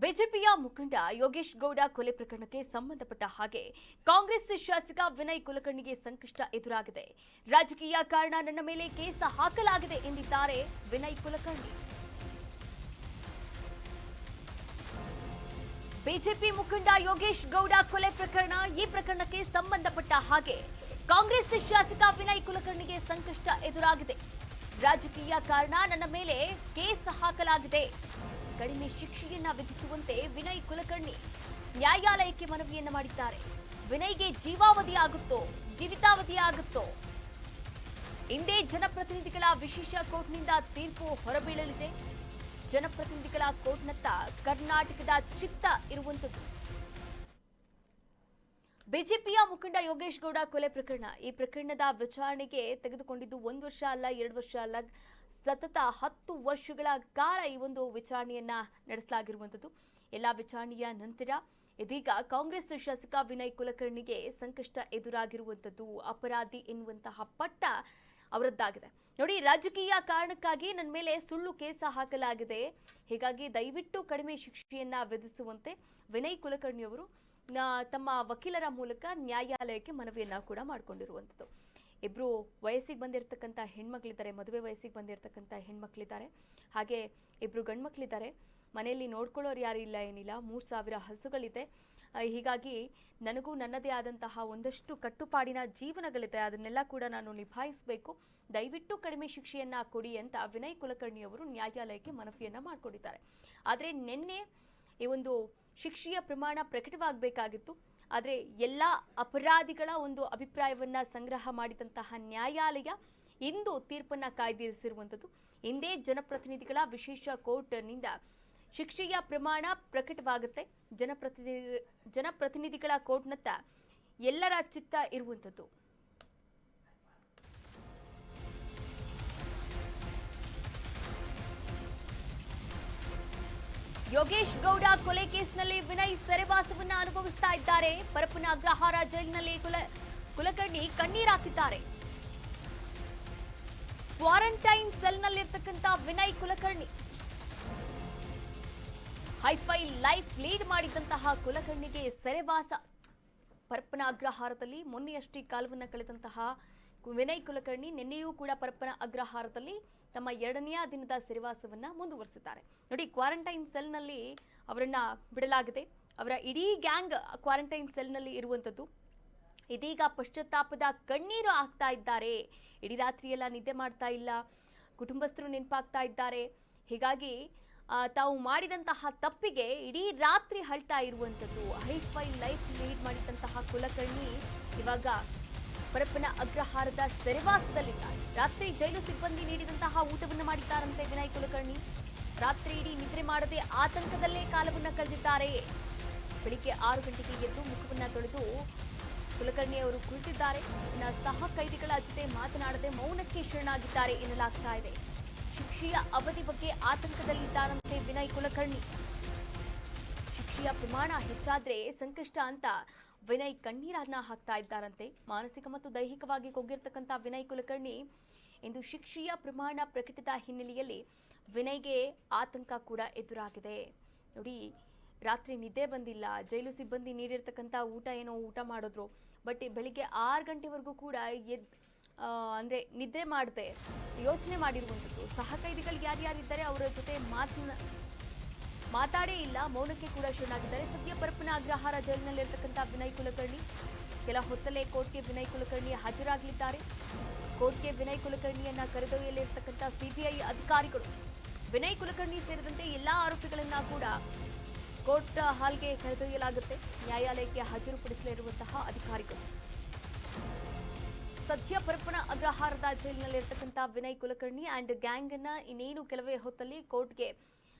ಬಿಜೆಪಿಯ ಮುಖಂಡ ಯೋಗೇಶ್ ಗೌಡ ಕೊಲೆ ಪ್ರಕರಣಕ್ಕೆ ಸಂಬಂಧಪಟ್ಟ ಹಾಗೆ ಕಾಂಗ್ರೆಸ್ ಶಾಸಕ ವಿನಯ್ ಕುಲಕರ್ಣಿಗೆ ಸಂಕಷ್ಟ ಎದುರಾಗಿದೆ. ರಾಜಕೀಯ ಕಾರಣ ನನ್ನ ಮೇಲೆ ಕೇಸ್ ಹಾಕಲಾಗಿದೆ ಎಂದಿದ್ದಾರೆ ವಿನಯ್ ಕುಲಕರ್ಣಿ. ಬಿಜೆಪಿ ಮುಖಂಡ ಯೋಗೇಶ್ ಗೌಡ ಕೊಲೆ ಪ್ರಕರಣ, ಈ ಪ್ರಕರಣಕ್ಕೆ ಸಂಬಂಧಪಟ್ಟ ಹಾಗೆ ಕಾಂಗ್ರೆಸ್ ಶಾಸಕ ವಿನಯ್ ಕುಲಕರ್ಣಿಗೆ ಸಂಕಷ್ಟ ಎದುರಾಗಿದೆ. ರಾಜಕೀಯ ಕಾರಣ ನನ್ನ ಮೇಲೆ ಕೇಸ್ ಹಾಕಲಾಗಿದೆ, ಕಡಿಮೆ ಶಿಕ್ಷೆಯನ್ನ ವಿಧಿಸುವಂತೆ ವಿನಯ್ ಕುಲಕರ್ಣಿ ನ್ಯಾಯಾಲಯಕ್ಕೆ ಮನವಿಯನ್ನ ಮಾಡಿದ್ದಾರೆ. ವಿನಯ್ಗೆ ಜೀವಾವಧಿ ಆಗುತ್ತೋ ಜೀವಿತಾವಧಿ ಆಗುತ್ತೋ, ಇಂದೇ ಜನಪ್ರತಿನಿಧಿಗಳ ವಿಶೇಷ ಕೋರ್ಟ್ನಿಂದ ತೀರ್ಪು ಹೊರಬೀಳಲಿದೆ. ಜನಪ್ರತಿನಿಧಿಗಳ ಕೋರ್ಟ್ನತ್ತ ಕರ್ನಾಟಕದ ಚಿತ್ತ ಇರುವಂತದ್ದು. ಬಿಜೆಪಿಯ ಮುಖಂಡ ಯೋಗೇಶ್ ಗೌಡ ಕೊಲೆ ಪ್ರಕರಣ, ಈ ಪ್ರಕರಣದ ವಿಚಾರಣೆಗೆ ತೆಗೆದುಕೊಂಡಿದ್ದು 1 ವರ್ಷ ಅಲ್ಲ, 2 ವರ್ಷ ಅಲ್ಲ, ಸತತ 10 ವರ್ಷಗಳ ಕಾಲ ಈ ಒಂದು ವಿಚಾರಣೆಯನ್ನ ನಡೆಸಲಾಗಿರುವಂತದ್ದು. ಎಲ್ಲಾ ವಿಚಾರಣೆಯ ನಂತರ ಇದೀಗ ಕಾಂಗ್ರೆಸ್ ಶಾಸಕ ವಿನಯ್ ಕುಲಕರ್ಣಿಗೆ ಸಂಕಷ್ಟ ಎದುರಾಗಿರುವಂತದ್ದು. ಅಪರಾಧಿ ಎನ್ನುವಂತಹ ಪಟ್ಟ ಅವರದ್ದಾಗಿದೆ. ನೋಡಿ, ರಾಜಕೀಯ ಕಾರಣಕ್ಕಾಗಿ ನನ್ನ ಮೇಲೆ ಸುಳ್ಳು ಕೇಸ ಹಾಕಲಾಗಿದೆ, ಹೀಗಾಗಿ ದಯವಿಟ್ಟು ಕಡಿಮೆ ಶಿಕ್ಷೆಯನ್ನ ವಿಧಿಸುವಂತೆ ವಿನಯ್ ಕುಲಕರ್ಣಿ ಅವರು ತಮ್ಮ ವಕೀಲರ ಮೂಲಕ ನ್ಯಾಯಾಲಯಕ್ಕೆ ಮನವಿಯನ್ನ ಕೂಡ ಮಾಡಿಕೊಂಡಿರುವಂಥದ್ದು. ಇಬ್ರು ವಯಸ್ಸಿಗೆ ಬಂದಿರತಕ್ಕಂಥ ಹೆಣ್ಮಕ್ಳಿದ್ದಾರೆ, ಮದುವೆ ವಯಸ್ಸಿಗೆ ಬಂದಿರತಕ್ಕಂಥ ಹೆಣ್ಮಕ್ಳಿದ್ದಾರೆ, ಹಾಗೆ ಇಬ್ರು ಗಂಡ್ಮಕ್ಳಿದ್ದಾರೆ. ಮನೆಯಲ್ಲಿ ನೋಡ್ಕೊಳ್ಳೋರು ಯಾರು ಇಲ್ಲ ಏನಿಲ್ಲ, 3000 ಹಸುಗಳಿದೆ. ಹೀಗಾಗಿ ನನಗೂ ನನ್ನದೇ ಆದಂತಹ ಒಂದಷ್ಟು ಕಟ್ಟುಪಾಡಿನ ಜೀವನಗಳಿದೆ, ಅದನ್ನೆಲ್ಲ ಕೂಡ ನಾನು ನಿಭಾಯಿಸಬೇಕು, ದಯವಿಟ್ಟು ಕಡಿಮೆ ಶಿಕ್ಷೆಯನ್ನ ಕೊಡಿ ಅಂತ ವಿನಯ್ ಕುಲಕರ್ಣಿ ಅವರು ನ್ಯಾಯಾಲಯಕ್ಕೆ ಮನವಿಯನ್ನ ಮಾಡಿಕೊಂಡಿದ್ದಾರೆ. ಆದರೆ ನಿನ್ನೆ ಈ ಒಂದು ಶಿಕ್ಷೆಯ ಪ್ರಮಾಣ ಪ್ರಕಟವಾಗಬೇಕಾಗಿತ್ತು. ಆದರೆ ಎಲ್ಲ ಅಪರಾಧಿಗಳ ಒಂದು ಅಭಿಪ್ರಾಯವನ್ನ ಸಂಗ್ರಹ ಮಾಡಿದಂತಹ ನ್ಯಾಯಾಲಯ ಇಂದು ತೀರ್ಪನ್ನ ಕಾಯ್ದಿರಿಸಿರುವಂಥದ್ದು. ಇಂದೇ ಜನಪ್ರತಿನಿಧಿಗಳ ವಿಶೇಷ ಕೋರ್ಟ್ನಿಂದ ಶಿಕ್ಷೆಯ ಪ್ರಮಾಣ ಪ್ರಕಟವಾಗುತ್ತೆ. ಜನಪ್ರತಿನಿಧಿಗಳ ಕೋರ್ಟ್ನತ್ತ ಎಲ್ಲರ ಚಿತ್ತ ಇರುವಂಥದ್ದು. ಯೋಗೇಶ್ ಗೌಡ ಕೊಲೆ ಕೇಸ್ನಲ್ಲಿ ವಿನಯ್ ಸೆರೆವಾಸವನ್ನ ಅನುಭವಿಸ್ತಾ ಇದ್ದಾರೆ. ಪರಪ್ಪನ ಅಗ್ರಹಾರ ಜೈಲಿನಲ್ಲಿ ಕುಲಕರ್ಣಿ ಕಣ್ಣೀರಾಕಿದ್ದಾರೆ. ಕ್ವಾರಂಟೈನ್ ಸೆಲ್ನಲ್ಲಿರ್ತಕ್ಕಂಥ Vinay Kulkarni hi-fi life lead ಮಾಡಿದಂತಹ ಕುಲಕರ್ಣಿಗೆ ಸೆರೆವಾಸ. ಪರಪ್ಪನ ಅಗ್ರಹಾರದಲ್ಲಿ ಮೊನ್ನೆಯಷ್ಟೇ ಕಾಲವನ್ನ ಕಳೆದಂತಹ ವಿನಯ್ ಕುಲಕರ್ಣಿ ನಿನ್ನೆಯೂ ಕೂಡ ಪರಪ್ಪನ ಅಗ್ರಹಾರದಲ್ಲಿ ತಮ್ಮ 2ನೇ ದಿನದ ಸೆರೆವಾಸವನ್ನ ಮುಂದುವರಿಸಿದ್ದಾರೆ. ನೋಡಿ, ಕ್ವಾರಂಟೈನ್ ಸೆಲ್ನಲ್ಲಿ ಅವರನ್ನ ಬಿಡಲಾಗಿದೆ. ಅವರ ಇಡೀ ಗ್ಯಾಂಗ್ ಕ್ವಾರಂಟೈನ್ ಸೆಲ್ನಲ್ಲಿ ಇರುವಂತದ್ದು. ಇದೀಗ ಪಶ್ಚಾತ್ತಾಪದ ಕಣ್ಣೀರು ಹಾಕ್ತಾ ಇದ್ದಾರೆ. ಇಡೀ ರಾತ್ರಿ ಎಲ್ಲ ನಿದ್ದೆ ಮಾಡ್ತಾ ಇಲ್ಲ, ಕುಟುಂಬಸ್ಥರು ನೆನಪಾಗ್ತಾ ಇದ್ದಾರೆ. ಹೀಗಾಗಿ ತಾವು ಮಾಡಿದಂತಹ ತಪ್ಪಿಗೆ ಇಡೀ ರಾತ್ರಿ ಅಳ್ತಾ ಇರುವಂತದ್ದು. ಹೈಫೈ ಲೈಫ್ ಲೀಡ್ ಮಾಡಿದಂತಹ ಕುಲಕರ್ಣಿ ಇವಾಗ ಪರಪ್ಪನ ಅಗ್ರಹಾರದ ಸೆರೆವಾಸದಲ್ಲಿದ್ದಾರೆ. ರಾತ್ರಿ ಜೈಲು ಸಿಬ್ಬಂದಿ ನೀಡಿದಂತಹ ಊಟವನ್ನು ಮಾಡಿದ್ದಾರಂತೆ ವಿನಯ್ ಕುಲಕರ್ಣಿ. ರಾತ್ರಿ ಇಡೀ ನಿದ್ರೆ ಮಾಡದೆ ಆತಂಕದಲ್ಲೇ ಕಾಲವನ್ನ ಕಳೆದಿದ್ದಾರೆ. ಬೆಳಿಗ್ಗೆ 6 ಗಂಟೆಗೆ ಎದ್ದು ಮುಖವನ್ನ ತೊಳೆದು ಕುಲಕರ್ಣಿ ಅವರು ಕುಳಿತಿದ್ದಾರೆ. ಸಹ ಕೈದಿಗಳ ಜೊತೆ ಮಾತನಾಡದೆ ಮೌನಕ್ಕೆ ಶರಣಾಗಿದ್ದಾರೆ ಎನ್ನಲಾಗ್ತಾ ಇದೆ. ಶಿಕ್ಷೆಯ ಅವಧಿ ಬಗ್ಗೆ ಆತಂಕದಲ್ಲಿದ್ದಾರಂತೆ ವಿನಯ್ ಕುಲಕರ್ಣಿ. ಶಿಕ್ಷೆಯ ಪ್ರಮಾಣ ಹೆಚ್ಚಾದ್ರೆ ಸಂಕಷ್ಟ ಅಂತ ವಿನಯ್ ಕಣ್ಣೀರನ್ನ ಹಾಕ್ತಾ ಇದ್ದಾರಂತೆ. ಮಾನಸಿಕ ಮತ್ತು ದೈಹಿಕವಾಗಿ ಕುಗ್ಗಿರ್ತಕ್ಕಂಥ ವಿನಯ್ ಕುಲಕರ್ಣಿ ಇಂದು ಶಿಕ್ಷೆಯ ಪ್ರಮಾಣ ಪ್ರಕಟಿತ ಹಿನ್ನೆಲೆಯಲ್ಲಿ ವಿನಯ್ಗೆ ಆತಂಕ ಕೂಡ ಎದುರಾಗಿದೆ. ನೋಡಿ, ರಾತ್ರಿ ನಿದ್ದೆ ಬಂದಿಲ್ಲ, ಜೈಲು ಸಿಬ್ಬಂದಿ ನೀಡಿರ್ತಕ್ಕಂಥ ಊಟ ಏನೋ ಊಟ ಮಾಡಿದ್ರು, ಬಟ್ ಬೆಳಿಗ್ಗೆ 6 ಗಂಟೆವರೆಗೂ ಕೂಡ ಅಂದ್ರೆ ನಿದ್ದೆ ಮಾಡದೆ ಯೋಚನೆ ಮಾಡಿರುವಂಥದ್ದು. ಸಹ ಕೈದಿಗಳು ಯಾರ್ಯಾರಿದ್ದಾರೆ ಅವರ ಜೊತೆ ಮಾತಾಡೇ ಇಲ್ಲ, ಮೌನಕ್ಕೆ ಕೂಡ ಶರಣಾಗಿದ್ದಾರೆ. ಸದ್ಯ ಪರಪ್ಪನ ಅಗ್ರಹಾರ ಜೈಲಿನಲ್ಲಿರ್ತಕ್ಕಂಥ ವಿನಯ್ ಕುಲಕರ್ಣಿ ಕೆಲ ಹೊತ್ತಲ್ಲೇ ಕೋರ್ಟ್ಗೆ ವಿನಯ್ ಕುಲಕರ್ಣಿ ಹಾಜರಾಗಲಿದ್ದಾರೆ. ಕೋರ್ಟ್ಗೆ ವಿನಯ್ ಕುಲಕರ್ಣಿಯನ್ನ ಕರೆದೊಯ್ಯಲಿರ್ತಕ್ಕಂಥ ಸಿಬಿಐ ಅಧಿಕಾರಿಗಳು ವಿನಯ್ ಕುಲಕರ್ಣಿ ಸೇರಿದಂತೆ ಎಲ್ಲಾ ಆರೋಪಿಗಳನ್ನ ಕೂಡ ಕೋರ್ಟ್ ಹಾಲ್ಗೆ ಕರೆದೊಯ್ಯಲಾಗುತ್ತೆ. ನ್ಯಾಯಾಲಯಕ್ಕೆ ಹಾಜರುಪಡಿಸಲಿರುವಂತಹ ಅಧಿಕಾರಿಗಳು ಸದ್ಯ ಪರಪ್ಪನ ಅಗ್ರಹಾರದ ಜೈಲಿನಲ್ಲಿರ್ತಕ್ಕಂಥ ವಿನಯ್ ಕುಲಕರ್ಣಿ ಅಂಡ್ ಗ್ಯಾಂಗ್ ಅನ್ನ ಇನ್ನೇನು ಕೆಲವೇ ಹೊತ್ತಲ್ಲಿ ಕೋರ್ಟ್ಗೆ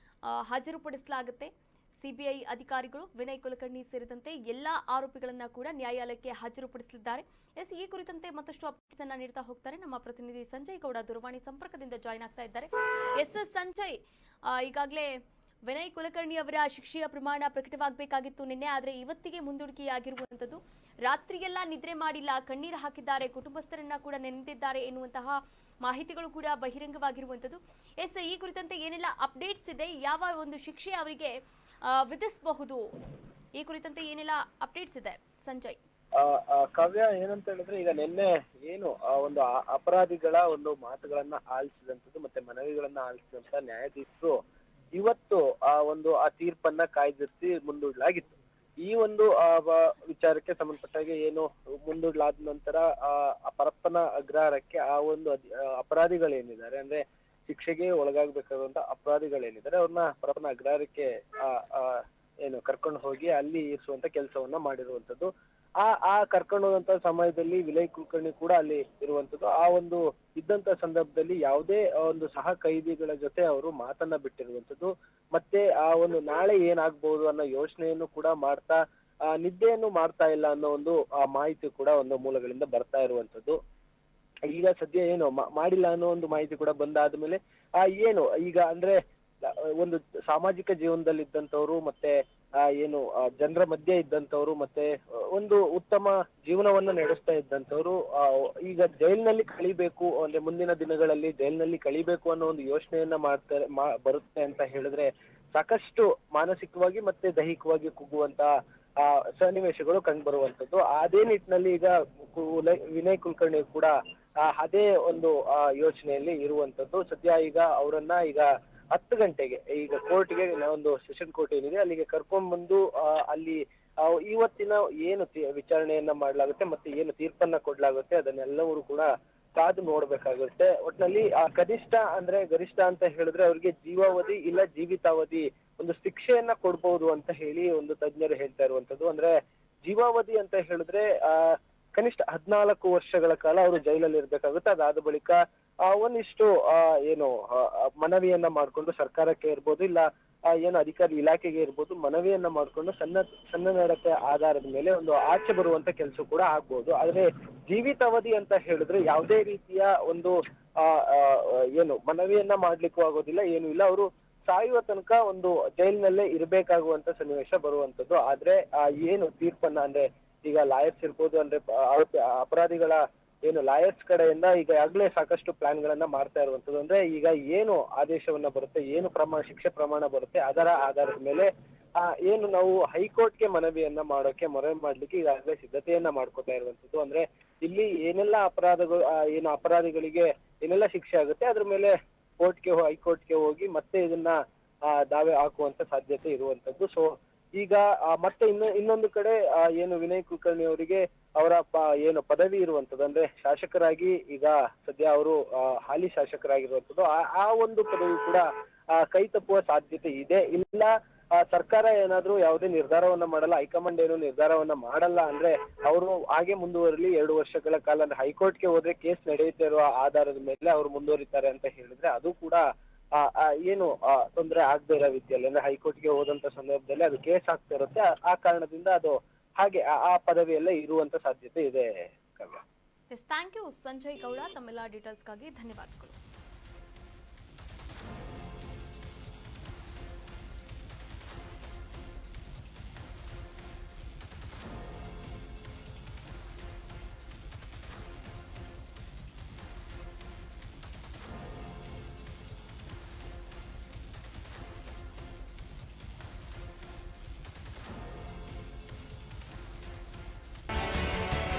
ಹಾಜರುಪಡಿಸಲಾಗುತ್ತೆ. ಸಿಬಿಐ ಅಧಿಕಾರಿಗಳು ವಿನಯ್ ಕುಲಕರ್ಣಿ ಸೇರಿದಂತೆ ಎಲ್ಲಾ ಆರೋಪಿಗಳನ್ನ ಕೂಡ ನ್ಯಾಯಾಲಯಕ್ಕೆ ಹಾಜರುಪಡಿಸಲಿದ್ದಾರೆ. ಈ ಕುರಿತಂತೆ ಮತ್ತಷ್ಟು ಅಪ್ಡೇಟ್ಸ್ ಅನ್ನ ನೀಡ್ತಾ ಹೋಗ್ತಾರೆ ನಮ್ಮ ಪ್ರತಿನಿಧಿ ಸಂಜಯ್ ಗೌಡ ದೂರವಾಣಿ ಸಂಪರ್ಕದಿಂದ ಜಾಯಿನ್ ಆಗ್ತಾ ಇದ್ದಾರೆ. ಸಂಜಯ್, ಈಗಾಗಲೇ ವಿನಯ್ ಕುಲಕರ್ಣಿ ಅವರ ಶಿಕ್ಷೆಯ ಪ್ರಮಾಣ ಪ್ರಕಟವಾಗಬೇಕಾಗಿತ್ತು ನಿನ್ನೆ, ಆದರೆ ಇವತ್ತಿಗೆ ಮುಂದೂಡಿಕೆಯಾಗಿರುವಂತದ್ದು. ರಾತ್ರಿಯೆಲ್ಲ ನಿದ್ರೆ ಮಾಡಿಲ್ಲ, ಕಣ್ಣೀರು ಹಾಕಿದ್ದಾರೆ, ಕುಟುಂಬಸ್ಥರನ್ನ ಕೂಡ ನೆನೆದಿದ್ದಾರೆ ಎನ್ನುವಂತಹ ಮಾಹಿತಿಗಳು ಕೂಡ ಬಹಿರಂಗವಾಗಿರುವಂತದ್ದು. ಈ ಕುರಿತಂತೆ ಏನೆಲ್ಲ ಅಪ್ಡೇಟ್ಸ್ ಇದೆ, ಯಾವ ಒಂದು ಶಿಕ್ಷೆ ಅವರಿಗೆ ವಿಧಿಸಬಹುದು. ಈ ಕುರಿತಂತೆ ಏನೆಲ್ಲ ಅಪ್ಡೇಟ್ಸ್ ಇದೆ ಸಂಜಯ್? ಕಾವ್ಯ, ಏನಂತ ಹೇಳಿದ್ರೆ ಈಗ ನಿನ್ನೆ ಏನು ಒಂದು ಅಪರಾಧಿಗಳ ಒಂದು ಮಾತುಗಳನ್ನ ಆಲಿಸಿದಂಥದ್ದು ಮತ್ತೆ ಮನವಿಗಳನ್ನ ಆಲಿಸಿದಂತ ನ್ಯಾಯಾಧೀಶರು ಇವತ್ತು ಆ ತೀರ್ಪನ್ನ ಕಾಯ್ದಿರಿಸಿ ಮುಂದೂಡಲಾಗಿತ್ತು. ಈ ಒಂದು ವಿಚಾರಕ್ಕೆ ಸಂಬಂಧಪಟ್ಟಾಗೆ ಏನು ಮುಂದೂಡಲಾದ ನಂತರ ಪರಪ್ಪನ ಅಗ್ರಹಾರಕ್ಕೆ ಆ ಒಂದು ಅಪರಾಧಿಗಳೇನಿದ್ದಾರೆ, ಅಂದ್ರೆ ಶಿಕ್ಷೆಗೆ ಒಳಗಾಗಬೇಕಾದಂತ ಅಪರಾಧಿಗಳೇನಿದ್ದಾರೆ ಅವ್ರನ್ನ ಪರಪ್ಪನ ಅಗ್ರಹಾರಕ್ಕೆ ಏನು ಕರ್ಕೊಂಡು ಹೋಗಿ ಅಲ್ಲಿ ಇರಿಸುವಂತ ಕೆಲಸವನ್ನ ಮಾಡಿರುವಂತದ್ದು. ಆ ಕರ್ಕೊಂಡು ಹೋದಂತ ಸಮಯದಲ್ಲಿ ವಿನಯ್ ಕುಲಕರ್ಣಿ ಕೂಡ ಅಲ್ಲಿ ಇರುವಂತದ್ದು. ಆ ಒಂದು ಇದ್ದಂತ ಸಂದರ್ಭದಲ್ಲಿ ಯಾವುದೇ ಒಂದು ಸಹ ಕೈದಿಗಳ ಜೊತೆ ಅವರು ಮಾತನ್ನ ಬಿಟ್ಟಿರುವಂತದ್ದು. ಮತ್ತೆ ಆ ಒಂದು ನಾಳೆ ಏನಾಗ್ಬಹುದು ಅನ್ನೋ ಯೋಚನೆಯನ್ನು ಕೂಡ ಮಾಡ್ತಾ ನಿದ್ದೆಯನ್ನು ಮಾಡ್ತಾ ಇಲ್ಲ ಅನ್ನೋ ಒಂದು ಮಾಹಿತಿ ಕೂಡ ಒಂದು ಮೂಲಗಳಿಂದ ಬರ್ತಾ ಇರುವಂತದ್ದು. ಈಗ ಸದ್ಯ ಏನು ಮಾಡಿಲ್ಲ ಅನ್ನೋ ಒಂದು ಮಾಹಿತಿ ಕೂಡ ಬಂದಾದ್ಮೇಲೆ ಏನು ಈಗ ಅಂದ್ರೆ ಒಂದು ಸಾಮಾಜಿಕ ಜೀವನದಲ್ಲಿ ಇದ್ದಂಥವ್ರು ಮತ್ತೆ ಏನು ಜನರ ಮಧ್ಯೆ ಇದ್ದಂಥವ್ರು ಮತ್ತೆ ಒಂದು ಉತ್ತಮ ಜೀವನವನ್ನ ನಡೆಸ್ತಾ ಇದ್ದಂಥವ್ರು ಈಗ ಜೈಲಿನಲ್ಲಿ ಕಳಿಬೇಕು, ಅಂದ್ರೆ ಮುಂದಿನ ದಿನಗಳಲ್ಲಿ ಜೈಲಿನಲ್ಲಿ ಕಳಿಬೇಕು ಅನ್ನೋ ಒಂದು ಯೋಚನೆಯನ್ನ ಬರುತ್ತೆ ಅಂತ ಹೇಳಿದ್ರೆ ಸಾಕಷ್ಟು ಮಾನಸಿಕವಾಗಿ ಮತ್ತೆ ದೈಹಿಕವಾಗಿ ಕುಗ್ಗುವಂತ ಸನ್ನಿವೇಶಗಳು ಕಂಡು ಬರುವಂತದ್ದು. ಅದೇ ನಿಟ್ಟಿನಲ್ಲಿ ಈಗ ವಿನಯ್ ಕುಲಕರ್ಣಿ ಕೂಡ ಅದೇ ಒಂದು ಯೋಚನೆಯಲ್ಲಿ ಇರುವಂತದ್ದು. ಸದ್ಯ ಈಗ ಅವರನ್ನ ಈಗ 10 ಗಂಟೆಗೆ ಈಗ ಕೋರ್ಟ್ಗೆ ಒಂದು ಸೆಷನ್ ಕೋರ್ಟ್ ಏನಿದೆ ಅಲ್ಲಿಗೆ ಕರ್ಕೊಂಡ್ ಬಂದು ಅಲ್ಲಿ ಇವತ್ತಿನ ಏನು ವಿಚಾರಣೆಯನ್ನ ಮಾಡ್ಲಾಗುತ್ತೆ ಮತ್ತೆ ಏನು ತೀರ್ಪನ್ನ ಕೊಡ್ಲಾಗುತ್ತೆ ಅದನ್ನೆಲ್ಲವರು ಕೂಡ ಕಾದು ನೋಡ್ಬೇಕಾಗುತ್ತೆ. ಒಟ್ನಲ್ಲಿ ಗರಿಷ್ಠ ಅಂತ ಹೇಳಿದ್ರೆ ಅವ್ರಿಗೆ ಜೀವಾವಧಿ ಇಲ್ಲ ಜೀವಿತಾವಧಿ ಒಂದು ಶಿಕ್ಷೆಯನ್ನ ಕೊಡ್ಬಹುದು ಅಂತ ಹೇಳಿ ಒಂದು ತಜ್ಞರು ಹೇಳ್ತಾ ಇರುವಂತದ್ದು. ಅಂದ್ರೆ ಜೀವಾವಧಿ ಅಂತ ಹೇಳಿದ್ರೆ ಕನಿಷ್ಠ 14 ವರ್ಷಗಳ ಕಾಲ ಅವರು ಜೈಲಲ್ಲಿ ಇರ್ಬೇಕಾಗುತ್ತೆ. ಅದಾದ ಬಳಿಕ ಒಂದಿಷ್ಟು ಏನು ಮನವಿಯನ್ನ ಮಾಡ್ಕೊಂಡು ಸರ್ಕಾರಕ್ಕೆ ಇರ್ಬೋದು ಇಲ್ಲ ಏನು ಅಧಿಕಾರಿ ಇಲಾಖೆಗೆ ಇರ್ಬೋದು ಮನವಿಯನ್ನ ಮಾಡ್ಕೊಂಡು ಸಣ್ಣ ನಡತೆ ಆಧಾರದ ಮೇಲೆ ಒಂದು ಆಚೆ ಬರುವಂತ ಕೆಲಸ ಕೂಡ ಆಗ್ಬೋದು. ಆದ್ರೆ ಜೀವಿತಾವಧಿ ಅಂತ ಹೇಳಿದ್ರೆ ಯಾವುದೇ ರೀತಿಯ ಒಂದು ಏನು ಮನವಿಯನ್ನ ಮಾಡ್ಲಿಕ್ಕೂ ಆಗೋದಿಲ್ಲ, ಏನು ಇಲ್ಲ. ಅವರು ಸಾಯುವ ತನಕ ಒಂದು ಜೈಲಿನಲ್ಲೇ ಇರ್ಬೇಕಾಗುವಂತ ಸನ್ನಿವೇಶ ಬರುವಂತದ್ದು. ಆದ್ರೆ ಏನು ತೀರ್ಪನ್ನ ಅಂದ್ರೆ ಈಗ ಲಾಯರ್ಸ್ ಇರ್ಬೋದು, ಅಂದ್ರೆ ಅಪರಾಧಿಗಳ ಏನು ಲಾಯರ್ಸ್ ಕಡೆಯಿಂದ ಈಗಾಗಲೇ ಸಾಕಷ್ಟು ಪ್ಲಾನ್ ಗಳನ್ನ ಮಾಡ್ತಾ ಇರುವಂತದ್ದು. ಅಂದ್ರೆ ಈಗ ಏನು ಆದೇಶವನ್ನ ಬರುತ್ತೆ, ಏನು ಶಿಕ್ಷೆ ಪ್ರಮಾಣ ಬರುತ್ತೆ ಅದರ ಆಧಾರದ ಮೇಲೆ ಏನು ನಾವು ಹೈಕೋರ್ಟ್ಗೆ ಮನವಿಯನ್ನ ಮೊರೆ ಮಾಡ್ಲಿಕ್ಕೆ ಈಗಾಗಲೇ ಸಿದ್ಧತೆಯನ್ನ ಮಾಡ್ಕೊತಾ ಇರುವಂತದ್ದು. ಅಂದ್ರೆ ಇಲ್ಲಿ ಏನೆಲ್ಲ ಅಪರಾಧಿಗಳಿಗೆ ಏನೆಲ್ಲ ಶಿಕ್ಷೆ ಆಗುತ್ತೆ ಅದ್ರ ಮೇಲೆ ಹೈಕೋರ್ಟ್ಗೆ ಹೋಗಿ ಮತ್ತೆ ಇದನ್ನ ದಾವೆ ಹಾಕುವಂತ ಸಾಧ್ಯತೆ ಇರುವಂತದ್ದು. ಸೊ ಈಗ ಮತ್ತೆ ಇನ್ನೊಂದು ಕಡೆ ಏನು ವಿನಯ್ ಕುಲಕರ್ಣಿ ಅವರಿಗೆ ಅವರ ಏನು ಪದವಿ ಇರುವಂತದ್ದು, ಅಂದ್ರೆ ಶಾಸಕರಾಗಿ ಈಗ ಸದ್ಯ ಅವರು ಹಾಲಿ ಶಾಸಕರಾಗಿರುವಂತದ್ದು, ಆ ಒಂದು ಪದವಿ ಕೂಡ ಕೈ ತಪ್ಪುವ ಸಾಧ್ಯತೆ ಇದೆ. ಇಲ್ಲ ಸರ್ಕಾರ ಏನಾದ್ರೂ ಯಾವುದೇ ನಿರ್ಧಾರವನ್ನ ಮಾಡಲ್ಲ, ಹೈಕಮಾಂಡ್ ಏನು ನಿರ್ಧಾರವನ್ನ ಮಾಡಲ್ಲ ಅಂದ್ರೆ ಅವರು ಹಾಗೆ ಮುಂದುವರಿಲಿ 2 ವರ್ಷಗಳ ಕಾಲ, ಅಂದ್ರೆ ಹೈಕೋರ್ಟ್ಗೆ ಹೋದ್ರೆ ಕೇಸ್ ನಡೆಯುತ್ತೆ ಇರುವ ಆಧಾರದ ಮೇಲೆ ಅವರು ಮುಂದುವರಿತಾರೆ ಅಂತ ಹೇಳಿದ್ರೆ ಅದು ಕೂಡ ಏನು ತೊಂದರೆ ಆಗದೆ ಇರೋ ರೀತಿಯಲ್ಲಿ, ಅಂದ್ರೆ ಹೈಕೋರ್ಟ್ಗೆ ಹೋದಂತ ಸಂದರ್ಭದಲ್ಲಿ ಅದು ಕೇಸ್ ಆಗ್ತಾ ಇರುತ್ತೆ. ಆ ಕಾರಣದಿಂದ ಅದು ಹಾಗೆ ಆ ಪದವಿಯಲ್ಲೇ ಇರುವಂತ ಸಾಧ್ಯತೆ ಇದೆ. ಥ್ಯಾಂಕ್ ಯು ಸಂಜಯ್ ಗೌಡ, ತಮ್ಮೆಲ್ಲ ಡೀಟೇಲ್ಸ್ಗಾಗಿ ಧನ್ಯವಾದಗಳು.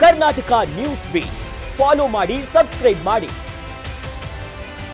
ಕರ್ನಾಟಕ ನ್ಯೂಸ್ ಬೀಟ್ ಫಾಲೋ ಮಾಡಿ, ಸಬ್ಸ್ಕ್ರೈಬ್ ಮಾಡಿ.